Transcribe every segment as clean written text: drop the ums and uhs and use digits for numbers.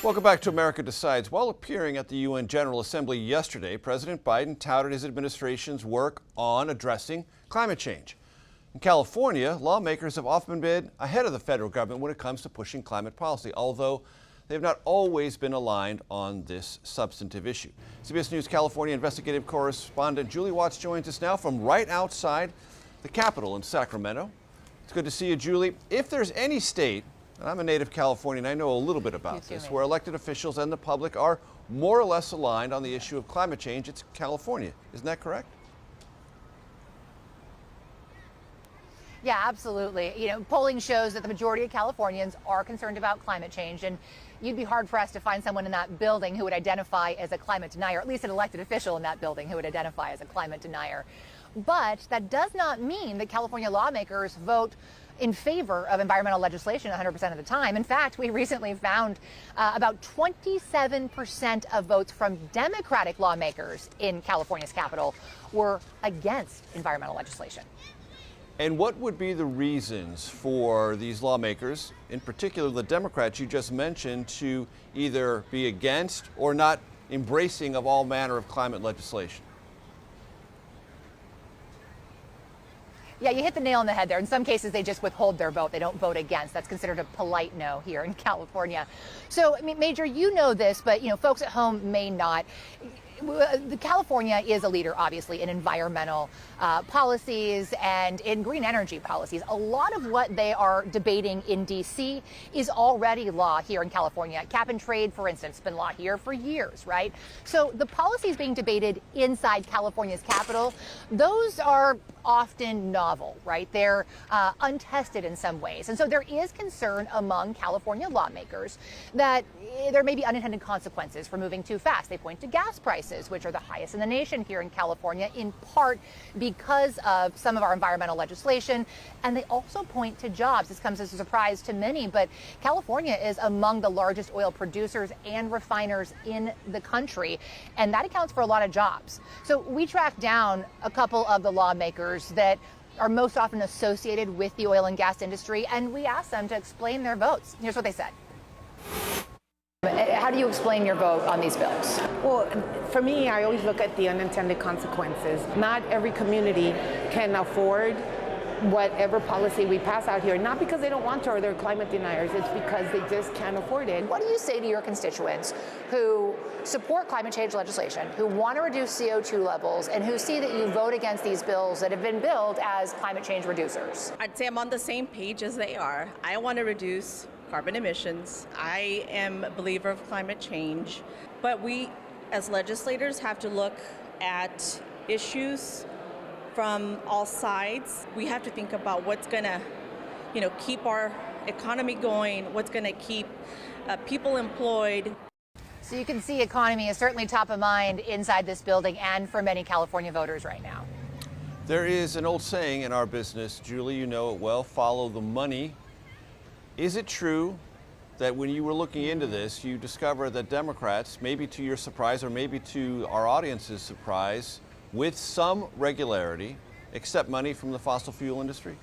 Welcome back to America Decides. While appearing at the UN General Assembly yesterday, President Biden touted his administration's work on addressing climate change. In California, lawmakers have often been ahead of the federal government when it comes to pushing climate policy, although they have not always been aligned on this substantive issue. CBS News California investigative correspondent Julie Watts joins us now from right outside the Capitol in Sacramento. It's good to see you, Julie. If there's any state, and I'm a native Californian, I know a little bit about this, where elected officials and the public are more or less aligned on the issue of climate change, it's California. Isn't that correct? Yeah, absolutely. You know, polling shows that the majority of Californians are concerned about climate change, and you'd be hard pressed to find someone in that building who would identify as a climate denier, at least an elected official in that building who would identify as a climate denier. But that does not mean that California lawmakers vote in favor of environmental legislation 100% of the time. In fact, we recently found about 27% of votes from Democratic lawmakers in California's capital were against environmental legislation. And what would be the reasons for these lawmakers, in particular the Democrats you just mentioned, to either be against or not embracing of all manner of climate legislation? Yeah, you hit the nail on the head there. In some cases, they just withhold their vote. They don't vote against. That's considered a polite no here in California. So, I mean, Major, you know this, but, you know, folks at home may not. California is a leader, obviously, in environmental policies and in green energy policies. A lot of what they are debating in D.C. is already law here in California. Cap and trade, for instance, has been law here for years, right? So the policies being debated inside California's capital, those are often novel, right? They're untested in some ways. And so there is concern among California lawmakers that there may be unintended consequences for moving too fast. They point to gas prices, which are the highest in the nation here in California, in part because of some of our environmental legislation. And they also point to jobs. This comes as a surprise to many, but California is among the largest oil producers and refiners in the country, and that accounts for a lot of jobs. So we tracked down a couple of the lawmakers that are most often associated with the oil and gas industry, and we asked them to explain their votes. Here's what they said. How do you explain your vote on these bills? Well, for me, I always look at the unintended consequences. Not every community can afford whatever policy we pass out here, not because they don't want to or they're climate deniers, it's because they just can't afford it. What do you say to your constituents who support climate change legislation, who want to reduce CO2 levels, and who see that you vote against these bills that have been billed as climate change reducers? I'd say I'm on the same page as they are. I want to reduce carbon emissions. I am a believer of climate change, but we as legislators have to look at issues from all sides. We have to think about what's going to, keep our economy going, what's going to keep people employed. So you can see economy is certainly top of mind inside this building and for many California voters right now. There is an old saying in our business, Julie, you know it well, follow the money. Is it true that when you were looking into this, you discovered that Democrats, maybe to your surprise or maybe to our audience's surprise, with some regularity, accept money from the fossil fuel industry?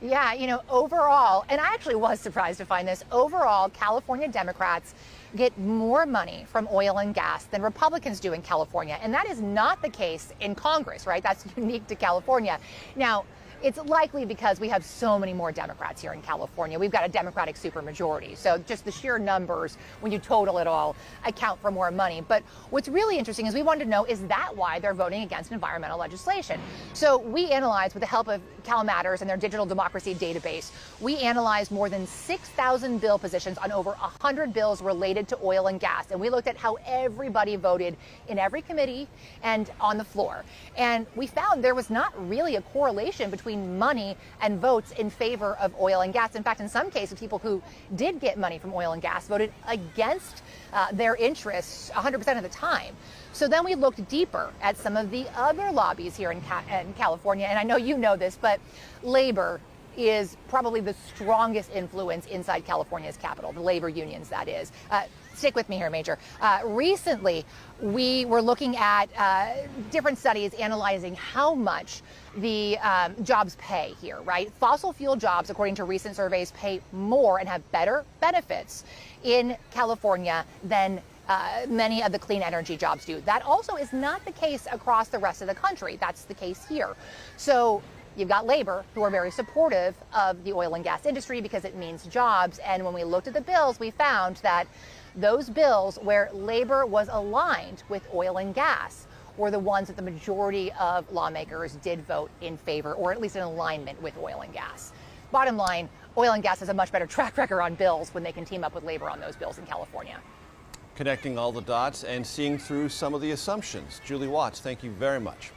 Yeah, overall, and I actually was surprised to find this, overall, California Democrats get more money from oil and gas than Republicans do in California. And that is not the case in Congress, right? That's unique to California. Now, it's likely because we have so many more Democrats here in California. We've got a Democratic supermajority. So just the sheer numbers, when you total it all, account for more money. But what's really interesting is we wanted to know, is that why they're voting against environmental legislation? So we analyzed, with the help of CalMatters and their digital democracy database, we analyzed more than 6,000 bill positions on over 100 bills related to oil and gas. And we looked at how everybody voted in every committee and on the floor. And we found there was not really a correlation between money and votes in favor of oil and gas. In fact, in some cases, people who did get money from oil and gas voted against their interests 100% of the time. So then we looked deeper at some of the other lobbies here in California, and I know you know this, but labor is probably the strongest influence inside California's capital, the labor unions, that is. Stick with me here, Major. Recently, we were looking at different studies analyzing how much the jobs pay here, right? Fossil fuel jobs, according to recent surveys, pay more and have better benefits in California than many of the clean energy jobs do. That also is not the case across the rest of the country. That's the case here. So you've got labor who are very supportive of the oil and gas industry because it means jobs. And when we looked at the bills, we found that those bills where labor was aligned with oil and gas were the ones that the majority of lawmakers did vote in favor, or at least in alignment with oil and gas. Bottom line, oil and gas has a much better track record on bills when they can team up with labor on those bills in California. Connecting all the dots and seeing through some of the assumptions. Julie Watts, thank you very much.